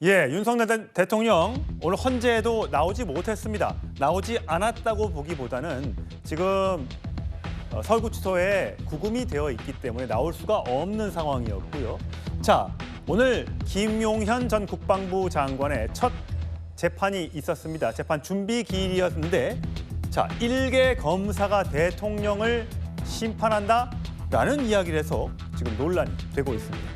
예, 윤석열 대통령 오늘 헌재에도 나오지 못했습니다. 나오지 않았다고 보기보다는 지금 서울구치소에 구금이 되어 있기 때문에 나올 수가 없는 상황이었고요. 자, 오늘 김용현 전 국방부 장관의 첫 재판이 있었습니다. 재판 준비 기일이었는데 자, 일개 검사가 대통령을 심판한다라는 이야기를 해서 지금 논란이 되고 있습니다.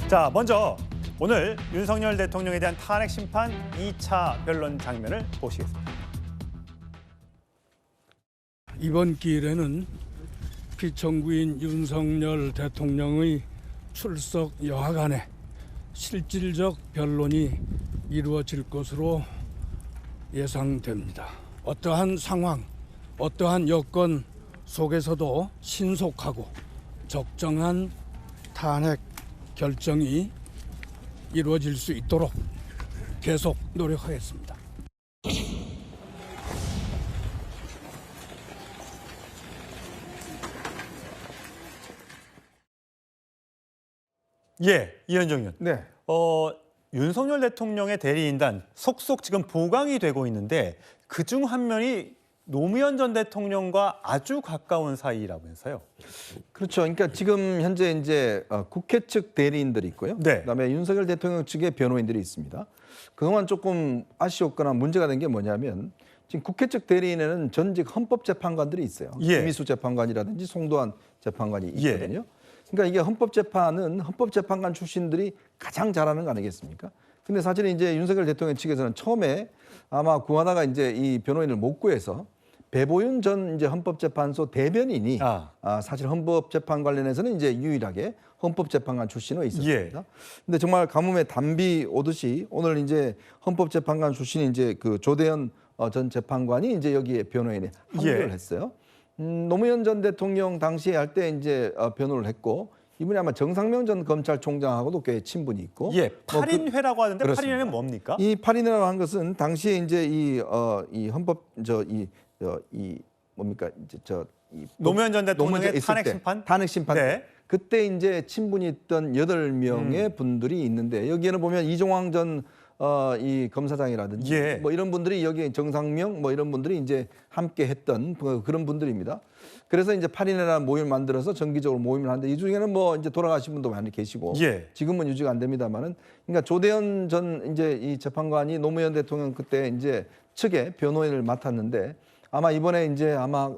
자, 먼저 오늘 윤석열 대통령에 대한 탄핵 심판 2차 변론 장면을 보시겠습니다. 이번 기일에는 피청구인 윤석열 대통령의 출석 여하간의 실질적 변론이 이루어질 것으로 예상됩니다. 어떠한 상황, 어떠한 여건 속에서도 신속하고 적정한 탄핵 결정이 이루어질 수 있도록 계속 노력하겠습니다. 예, 이현정 의원. 네. 윤석열 대통령의 대리인단 속속 지금 보강이 되고 있는데 그중 한 면이 노무현 전 대통령과 아주 가까운 사이라면서요. 그렇죠. 그러니까 지금 현재 이제 국회 측 대리인들이 있고요. 네. 그다음에 윤석열 대통령 측의 변호인들이 있습니다. 그동안 조금 아쉬웠거나 문제가 된 게 뭐냐면 지금 국회 측 대리인에는 전직 헌법재판관들이 있어요. 예. 김미수 재판관이라든지 송도한 재판관이 예. 있거든요. 그러니까 이게 헌법재판은 헌법재판관 출신들이 가장 잘하는 거 아니겠습니까? 근데 사실 이제 윤석열 대통령 측에서는 처음에 아마 구하다가 이제 이 변호인을 못 구해서 배보윤 전 이제 헌법재판소 대변인이 사실 헌법재판 관련해서는 이제 유일하게 헌법재판관 출신으로 있었습니다. 근데 정말 가뭄에 단비 오듯이 오늘 이제 헌법재판관 출신 이제 그 조대현 전 재판관이 이제 여기에 변호인에 합류를 했어요. 노무현 전 대통령 당시에 할 때 이제 변호를 했고 이분이 아마 정상명 전 검찰총장하고도 꽤 친분이 있고. 예, 8인회라고 하는데 그렇습니다. 8인회는 뭡니까? 이 8인회라고 한 것은 당시에 이제 이 헌법 이 뭡니까 이제 노무현 전 대통령의 있을 탄핵 때, 심판? 탄핵 심판 네. 그때 이제 친분이 있던 8명의 분들이 있는데 여기에는 보면 이종황 전 이 검사장이라든지 예. 뭐 이런 분들이 여기 정상명 뭐 이런 분들이 이제 함께 했던 그런 분들입니다. 그래서 이제 8인회라는 모임을 만들어서 정기적으로 모임을 하는데 이 중에는 뭐 이제 돌아가신 분도 많이 계시고 예. 지금은 유지가 안 됩니다만은 그러니까 조대현 전 이제 이 재판관이 노무현 대통령 그때 이제 측의 변호인을 맡았는데 아마 이번에 이제 아마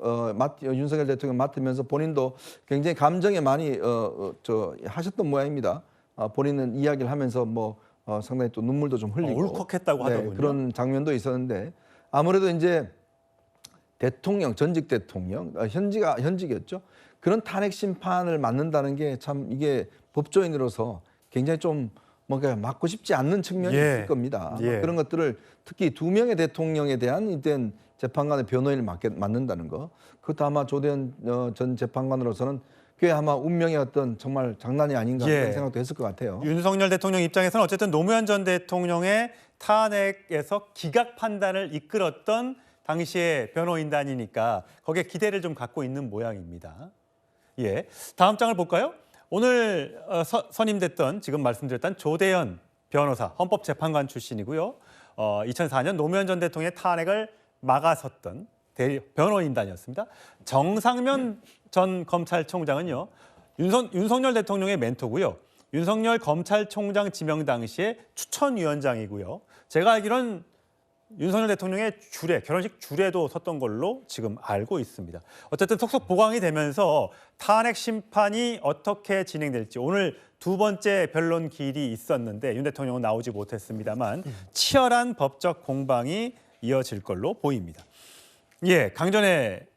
윤석열 대통령 맡으면서 본인도 굉장히 감정에 많이 하셨던 모양입니다. 본인은 이야기를 하면서 뭐 상당히 또 눈물도 좀 흘리고 울컥했다고 하더군요. 그런 장면도 있었는데 아무래도 이제 대통령 전직 대통령 현직이었죠. 그런 탄핵 심판을 맡는다는 게 참 이게 법조인으로서 굉장히 좀 뭔가 맡고 싶지 않는 측면이 있을 겁니다. 그런 것들을 특히 2명의 대통령에 대한 이땐 재판관의 변호인을 맡는다는 거. 그것도 아마 조대현 전 재판관으로서는 꽤 아마 운명의 어떤 정말 장난이 아닌가 그런 생각도 했을 것 같아요. 윤석열 대통령 입장에서는 어쨌든 노무현 전 대통령의 탄핵에서 기각 판단을 이끌었던 당시의 변호인단이니까 거기에 기대를 좀 갖고 있는 모양입니다. 예, 다음 장을 볼까요? 오늘 선임됐던 지금 말씀드렸던 조대현 변호사, 헌법재판관 출신이고요. 2004년 노무현 전 대통령의 탄핵을 막아섰던 변호인단이었습니다. 정상면 전 검찰총장은요. 윤석열 대통령의 멘토고요. 윤석열 검찰총장 지명 당시에 추천위원장이고요. 제가 알기로는 윤석열 대통령의 결혼식 주례도 섰던 걸로 지금 알고 있습니다. 어쨌든 속속 보강이 되면서 탄핵 심판이 어떻게 진행될지 오늘 두 번째 변론 기일이 있었는데 윤 대통령은 나오지 못했습니다만 치열한 법적 공방이 이어질 걸로 보입니다. 예, 강전혜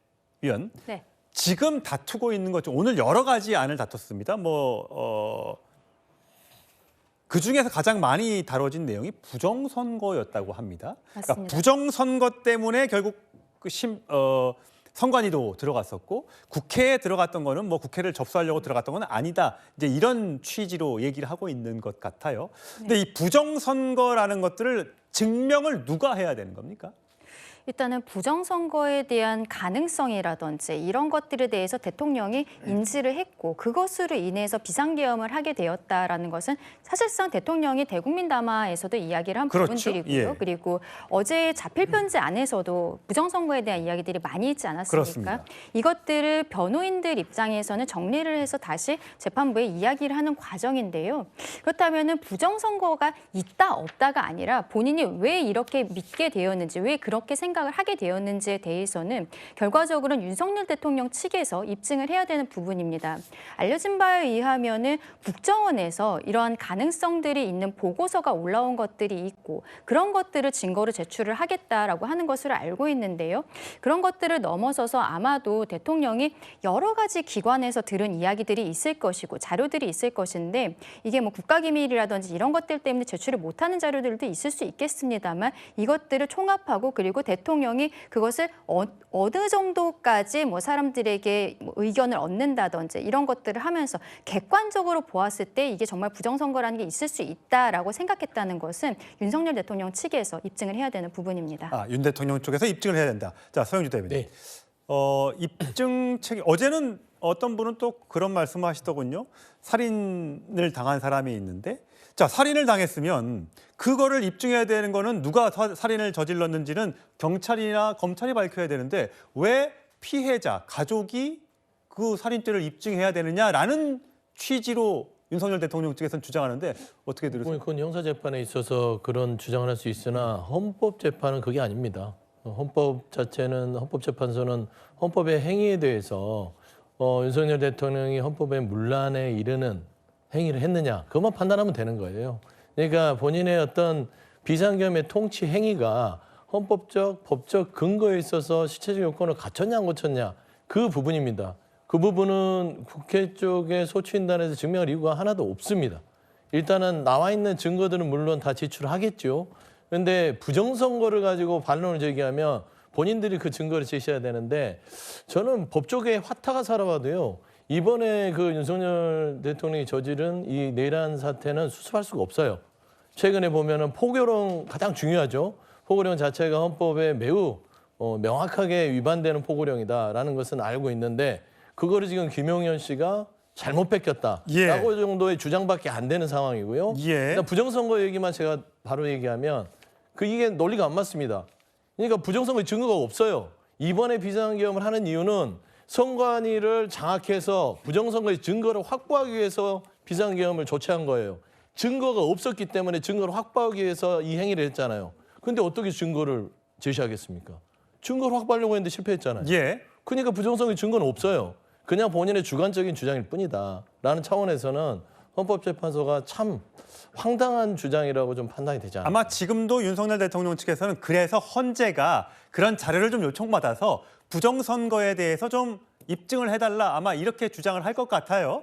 위원. 네. 지금 다투고 있는 것 중 오늘 여러 가지 안을 다퉜습니다. 그 중에서 가장 많이 다뤄진 내용이 부정선거였다고 합니다. 맞습니다. 그러니까 부정선거 때문에 결국 선관위도 들어갔었고 국회에 들어갔던 거는 뭐 국회를 접수하려고 들어갔던 건 아니다. 이제 이런 취지로 얘기를 하고 있는 것 같아요. 근데 이 부정선거라는 것들을 증명을 누가 해야 되는 겁니까? 일단은 부정선거에 대한 가능성이라든지 이런 것들에 대해서 대통령이 인지를 했고 그것으로 인해서 비상계엄을 하게 되었다라는 것은 사실상 대통령이 대국민 담화에서도 이야기를 한 그렇죠. 부분들이고요. 예. 그리고 어제 자필 편지 안에서도 부정선거에 대한 이야기들이 많이 있지 않았습니까? 그렇습니다. 이것들을 변호인들 입장에서는 정리를 해서 다시 재판부에 이야기를 하는 과정인데요. 그렇다면은 부정선거가 있다 없다가 아니라 본인이 왜 이렇게 믿게 되었는지, 왜 그렇게 생각을 하게 되었는지에 대해서는 결과적으로는 윤석열 대통령 측에서 입증을 해야 되는 부분입니다. 알려진 바에 의하면은 국정원에서 이러한 가능성들이 있는 보고서가 올라온 것들이 있고 그런 것들을 증거로 제출을 하겠다라고 하는 것으로 알고 있는데요. 그런 것들을 넘어서서 아마도 대통령이 여러 가지 기관에서 들은 이야기들이 있을 것이고 자료들이 있을 것인데 이게 뭐 국가기밀이라든지 이런 것들 때문에 제출을 못하는 자료들도 있을 수 있겠습니다만 이것들을 총합하고 그리고 대통령이 그것을 어느 정도까지 뭐 사람들에게 뭐 의견을 얻는다든지 이런 것들을 하면서 객관적으로 보았을 때 이게 정말 부정선거라는 게 있을 수 있다라고 생각했다는 것은 윤석열 대통령 측에서 입증을 해야 되는 부분입니다. 윤 대통령 쪽에서 입증을 해야 된다. 자, 서영주 대변인. 네. 입증 책임. 어제는 어떤 분은 또 그런 말씀을 하시더군요. 살인을 당한 사람이 있는데, 자, 살인을 당했으면 그거를 입증해야 되는 거는 누가 살인을 저질렀는지는 경찰이나 검찰이 밝혀야 되는데 왜 피해자, 가족이 그 살인죄를 입증해야 되느냐라는 취지로 윤석열 대통령 측에서는 주장하는데 어떻게 들으세요? 그건 형사재판에 있어서 그런 주장을 할 수 있으나 헌법재판은 그게 아닙니다. 헌법 자체는 헌법재판소는 헌법의 행위에 대해서 윤석열 대통령이 헌법의 문란에 이르는 행위를 했느냐 그것만 판단하면 되는 거예요. 그러니까 본인의 어떤 비상계엄의 통치 행위가 헌법적, 법적 근거에 있어서 실체적 요건을 갖췄냐 안 갖췄냐 그 부분입니다. 그 부분은 국회 쪽의 소추인단에서 증명할 이유가 하나도 없습니다. 일단은 나와 있는 증거들은 물론 다 제출하겠죠. 그런데 부정선거를 가지고 반론을 제기하면 본인들이 그 증거를 제시해야 되는데 저는 법조계의 화타가 살아봐도요. 이번에 그 윤석열 대통령이 저지른 이 내란 사태는 수습할 수가 없어요. 최근에 보면은 포고령 가장 중요하죠. 포고령 자체가 헌법에 매우 명확하게 위반되는 포고령이다라는 것은 알고 있는데 그거를 지금 김용현 씨가 잘못 뺏겼다라고 예. 정도의 주장밖에 안 되는 상황이고요. 예. 일단 부정선거 얘기만 제가 바로 얘기하면 이게 논리가 안 맞습니다. 그러니까 부정선거의 증거가 없어요. 이번에 비상계엄을 하는 이유는 선관위를 장악해서 부정선거의 증거를 확보하기 위해서 비상계엄을 조치한 거예요. 증거가 없었기 때문에 증거를 확보하기 위해서 이 행위를 했잖아요. 그런데 어떻게 증거를 제시하겠습니까? 증거를 확보하려고 했는데 실패했잖아요. 예. 그러니까 부정선거의 증거는 없어요. 그냥 본인의 주관적인 주장일 뿐이다. 라는 차원에서는 헌법재판소가 참 황당한 주장이라고 좀 판단이 되지 않을까. 아마 지금도 윤석열 대통령 측에서는 그래서 헌재가 그런 자료를 좀 요청받아서 부정선거에 대해서 좀 입증을 해달라 아마 이렇게 주장을 할 것 같아요.